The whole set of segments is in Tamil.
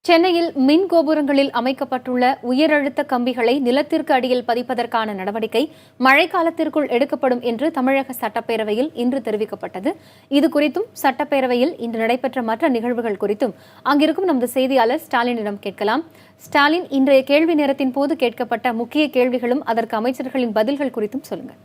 சென்னையில் மின் கோபுரங்களில் அமைக்கப்பட்டுள்ள உயரழுத்த கம்பிகளை நிலத்திற்கு அடியில் பதிப்பதற்கான நடவடிக்கை மழைக்காலத்திற்குள் எடுக்கப்படும் என்று தமிழக சட்டப்பேரவையில் இன்று தெரிவிக்கப்பட்டது. இதுகுறித்தும் சட்டப்பேரவையில் இன்று நடைபெற்ற மற்ற நிகழ்வுகள் குறித்தும் அங்கிருக்கும் நமது செய்தியாளர் ஸ்டாலினிடம் கேட்கலாம். ஸ்டாலின், இன்றைய கேள்வி நேரத்தின் போது கேட்கப்பட்ட முக்கிய கேள்விகளும் அதற்கு அமைச்சர்களின் பதில்கள் குறித்தும் சொல்லுங்கள்.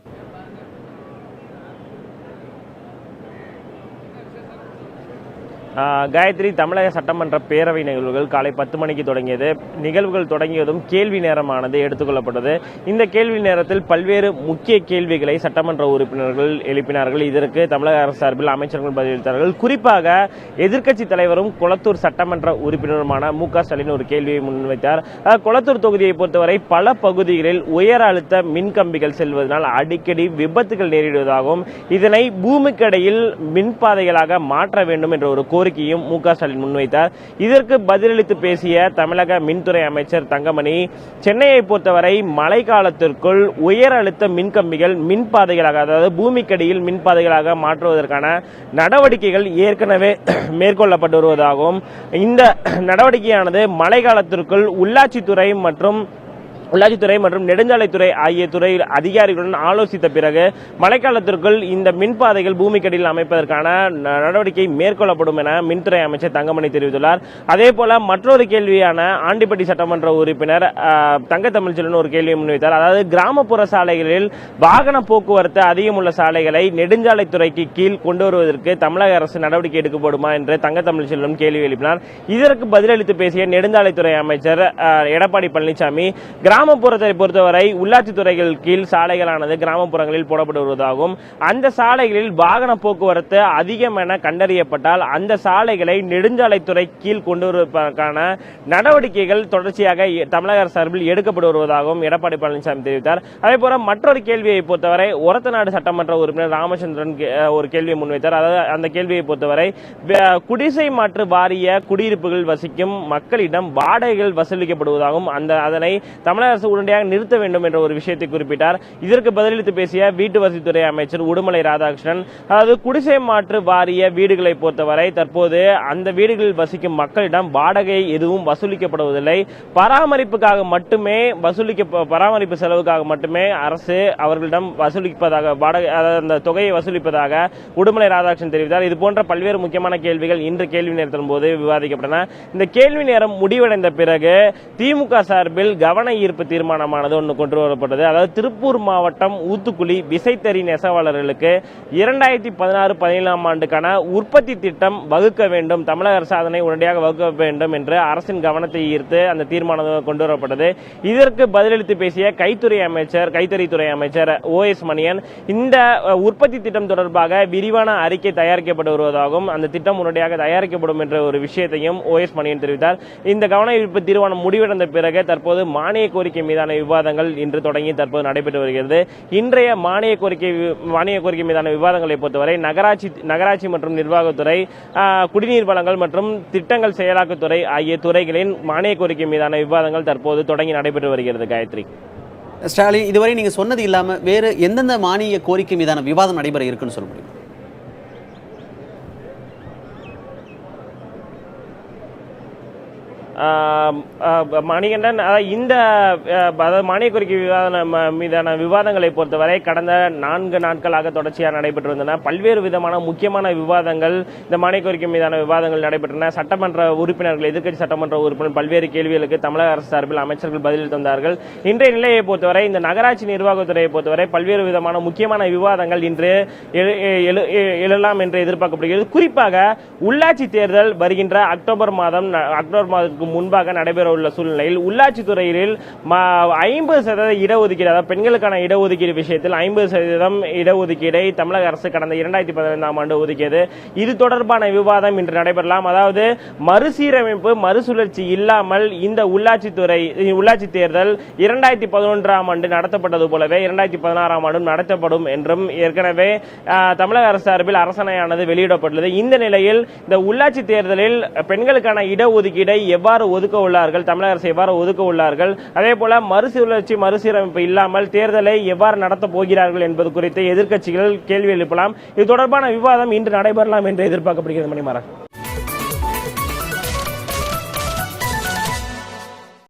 காயத்ரி, தமிழக சட்டமன்ற பேரவை நிகழ்வுகள் காலை 10 மணிக்கு தொடங்கியது. நிகழ்வுகள் தொடங்கியதும் கேள்வி நேரமானது எடுத்துக்கொள்ளப்பட்டது. இந்த கேள்வி நேரத்தில் பல்வேறு முக்கிய கேள்விகளை சட்டமன்ற உறுப்பினர்கள் எழுப்பினார்கள். இதற்கு தமிழக அரசு சார்பில் அமைச்சர்கள் பதிலளித்தார்கள். குறிப்பாக எதிர்க்கட்சி தலைவரும் கொளத்தூர் சட்டமன்ற உறுப்பினருமான மு.க. ஸ்டாலின் ஒரு கேள்வியை முன்வைத்தார். கொளத்தூர் தொகுதியை பொறுத்தவரை பல பகுதிகளில் உயர் அழுத்த மின்கம்பிகள் செல்வதனால் அடிக்கடி விபத்துகள் நேரிடுவதாகவும் இதனை பூமிக்கடையில் மின்பாதைகளாக மாற்ற வேண்டும் என்ற ஒரு கோரிக்கையும் மு.க. ஸ்டாலின் முன்வைத்தார். இதற்கு பதிலளித்து பேசிய தமிழக மின்துறை அமைச்சர் தங்கமணி, சென்னையை பொறுத்தவரை மழை காலத்திற்குள் உயர் அழுத்த மின்கம்பிகள் மின்பாதைகளாக, அதாவது பூமிக்கடியில் மின்பாதைகளாக மாற்றுவதற்கான நடவடிக்கைகள் ஏற்கனவே மேற்கொள்ளப்பட்டு வருவதாகவும் இந்த நடவடிக்கையானது மழை காலத்திற்குள் உள்ளாட்சித்துறை மற்றும் நெடுஞ்சாலைத்துறை ஆகிய துறை அதிகாரிகளுடன் ஆலோசித்த பிறகு மழைக்காலத்திற்குள் இந்த மின்பாதைகள் பூமிக்கடியில் அமைப்பதற்கான நடவடிக்கை மேற்கொள்ளப்படும் என மின்துறை அமைச்சர் தங்கமணி தெரிவித்துள்ளார். அதே போல மற்றொரு கேள்வியான ஆண்டிப்பட்டி சட்டமன்ற உறுப்பினர் தங்க தமிழ்ச்செல்வன் ஒரு கேள்வியை முன்வைத்தார். அதாவது கிராமப்புற சாலைகளில் வாகன போக்குவரத்து அதிகம் உள்ள சாலைகளை நெடுஞ்சாலைத்துறைக்கு கீழ் கொண்டு வருவதற்கு தமிழக அரசு நடவடிக்கை எடுக்கப்படுமா என்று தங்க தமிழ்ச்செல்வன் கேள்வி எழுப்பினார். இதற்கு பதிலளித்து பேசிய நெடுஞ்சாலைத்துறை அமைச்சர் எடப்பாடி பழனிசாமி, கிராமப்புறத்தை பொறுத்தவரை உள்ளாட்சித்துறைகள் கீழ் சாலைகளானது கிராமப்புறங்களில் போடப்பட்டு வருவதாகவும் அந்த சாலைகளில் வாகன போக்குவரத்து அதிகம் என கண்டறியப்பட்டால் அந்த சாலைகளை நெடுஞ்சாலைத்துறை கீழ் கொண்டு வருவதற்கான நடவடிக்கைகள் தொடர்ச்சியாக தமிழக அரசு சார்பில் எடுக்கப்பட்டு வருவதாகவும் எடப்பாடி பழனிசாமி தெரிவித்தார். அதே போல மற்றொரு கேள்வியை பொறுத்தவரை ஒரத்தநாடு சட்டமன்ற உறுப்பினர் ராமச்சந்திரன் ஒரு கேள்வியை முன்வைத்தார். அதாவது அந்த கேள்வியை பொறுத்தவரை குடிசை மாற்று வாரிய குடியிருப்புகள் வசிக்கும் மக்களிடம் வாடகைகள் வசூலிக்கப்படுவதாகவும் அதனை தமிழக அரசு உடனடியாக நிறுத்த வேண்டும் என்ற ஒரு விஷயத்தை குறிப்பிட்டார். இதற்கு பதிலளித்து பேசிய வீட்டு வசதித்துறை அமைச்சர் உடுமலை ராதாகிருஷ்ணன், அதாவது குடிசை மாற்று வாரிய வீடுகளை பொறுத்தவரை தற்போது அந்த வீடுகளில் வசிக்கும் மக்களிடம் வாடகை எதுவும் வசூலிக்கப்படுவதில்லை. பராமரிப்புக்காக மட்டுமே பராமரிப்பு செலவுக்காக மட்டுமே அரசு அவர்களிடம் வசூலிப்பதாக வாடகை அந்த தொகையை வசூலிப்பதாக உடுமலை ராதாகிருஷ்ணன் தெரிவித்தார். இது போன்ற பல்வேறு முக்கியமான கேள்விகள் இன்று கேள்வி நேரத்தின் போது விவாதிக்கப்பட்டன. இந்த கேள்வி நேரம் முடிவடைந்த பிறகு திமுக சார்பில் கவன ஈர்ப்பு தீர்மானமானது ஒன்று கொண்டு வரப்பட்டது. அதாவது திருப்பூர் மாவட்டம் ஊத்துக்குளி விசைத்தறி நெசவாளர்களுக்கு 2016-17 ஆண்டுக்கான உற்பத்தி திட்டம் வகுக்க வேண்டும், தமிழக அரசு அதனை உடனடியாக வகுக்க வேண்டும் என்று அரசின் கவனத்தை ஈர்த்து அந்த தீர்மானம் கொண்டு வரப்பட்டது. இதற்கு பதிலளித்து பேசிய கைத்தறித்துறை அமைச்சர் ஓ.எஸ். மணியன், இந்த உற்பத்தி திட்டம் தொடர்பாக விரிவான அறிக்கை தயாரிக்கப்பட்டு வருவதாகவும் அந்த திட்டம் உடனடியாக தயாரிக்கப்படும் என்ற ஒரு விஷயத்தையும் ஓ.எஸ். மணியன் தெரிவித்தார். இந்த கவன ஈர்ப்பு தீர்மானம் முடிவடைந்த பிறகு தற்போது மானிய கோரிக்கை மீதான விவாதங்கள் இன்று தொடங்கி தற்போது நடைபெற்று வருகிறது. இன்றைய மானிய கோரிக்கை மீதான விவாதங்களை பொறுத்தவரை நகராட்சி மற்றும் நிர்வாகத்துறை, குடிநீர் வழங்கல் மற்றும் திட்டங்கள் செயலாக்கத்துறை ஆகிய துறைகளின் மானிய கோரிக்கை மீதான விவாதங்கள் தற்போது தொடங்கி நடைபெற்று வருகிறது. காயத்ரி, ஸ்டாலின், இதுவரை நீங்க சொன்னது இல்லாம வேறு எந்தெந்த மானிய கோரிக்கை மீதான விவாதம் நடைபெற இருக்குன்னு சொல்ல முடியும்? மணிகண்டன், இந்த மானிய கோரிக்கை மீதான விவாதங்களை பொறுத்தவரை கடந்த 4 நாட்களாக தொடர்ச்சியாக நடைபெற்று வந்தன. பல்வேறு விதமான முக்கியமான விவாதங்கள், இந்த மானிய கோரிக்கை மீதான விவாதங்கள் நடைபெற்றன. சட்டமன்ற உறுப்பினர்கள், எதிர்க்கட்சி சட்டமன்ற உறுப்பினர் பல்வேறு கேள்விகளுக்கு தமிழக அரசு சார்பில் அமைச்சர்கள் பதிலளித்து வந்தார்கள். இன்றைய நிலையை பொறுத்தவரை இந்த நகராட்சி நிர்வாகத்துறையை பொறுத்தவரை பல்வேறு விதமான முக்கியமான விவாதங்கள் இன்று எழலாம் என்று எதிர்பார்க்கப்படுகிறது. குறிப்பாக உள்ளாட்சி தேர்தல் வருகின்ற அக்டோபர் மாதத்துக்கு முன்பாக நடைபெற உள்ள சூழ்நிலையில் உள்ளாட்சி துறையில் 50% இடஒதுக்கீடு, அதாவது பெண்களுக்கான இடஒதுக்கீடு விஷயத்தில் 50% இடஒதுக்கீடை தமிழக அரசு கடந்த 2015 ஆண்டு ஒதுக்கியது. இது தொடர்பான விவாதம் இன்று நடைபெறலாம். அதாவது மறுசீரமைப்பு, மறுசுழற்சி இல்லாமல் இந்த உள்ளாட்சி தேர்தல் 2011 ஆண்டு நடத்தப்பட்டது போலவே 2016 ஆண்டும் நடத்தப்படும் என்றும் ஏற்கனவே தமிழக அரசு சார்பில் அரசாணையானது வெளியிடப்பட்டுள்ளது. இந்த நிலையில் இந்த உள்ளாட்சி தேர்தலில் பெண்களுக்கான இடஒதுக்கீடை எவ்வாறு ஒதுக்க உள்ளார்கள், தமிழக அரசு எவ்வாறு ஒதுக்க உள்ளார்கள், அதே போல மறுசுழற்சி மறுசீரமைப்பு இல்லாமல் தேர்தலை எவ்வாறு நடத்தப் போகிறார்கள் என்பது குறித்து எதிர்க்கட்சிகள் கேள்வி எழுப்பலாம். இது தொடர்பான விவாதம் இன்று நடைபெறலாம் என்று எதிர்பார்க்கப்படுகிறது. மணிமாறன்.